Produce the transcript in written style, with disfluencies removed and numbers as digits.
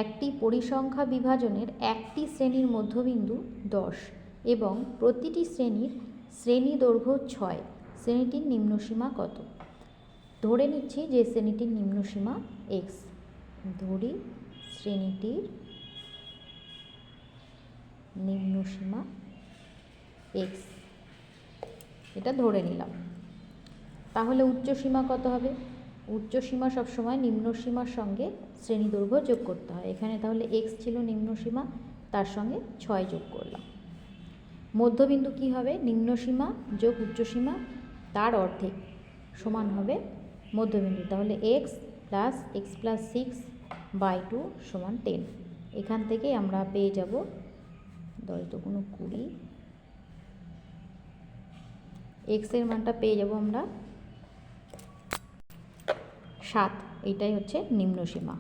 একটি পরিসংখ্যা বিভাজনের একটি শ্রেণীর মধ্যবিন্দু 10 এবং প্রতিটি শ্রেণীর শ্রেণী দৈর্ঘ্য 6। শ্রেণীটির নিম্নসীমা কত? ধরে নিচ্ছি যে শ্রেণীটির নিম্নসীমা x। ধরি শ্রেণীটির নিম্নসীমা x, এটা ধরে নিলাম। তাহলে উচ্চসীমা কত হবে? উচ্চসীমা সবসময় নিম্নসীমার সঙ্গে শ্রেণী দৈর্ঘ্য যোগ করতে হয়। এখানে তাহলে x ছিল নিম্নসীমা, তার সঙ্গে 6 যোগ করলাম। মধ্যবিন্দু কি হবে? নিম্নসীমা যোগ উচ্চসীমা তার অর্ধেক সমান হবে মধ্যবিন্দু। তাহলে x + x + 6/2 সমান 10। এখান থেকে আমরা পেয়ে যাব 10 দুগুণ 20, x এর মানটা পেয়ে যাব আমরা 7। এইটাই হচ্ছে নিম্নসীমা।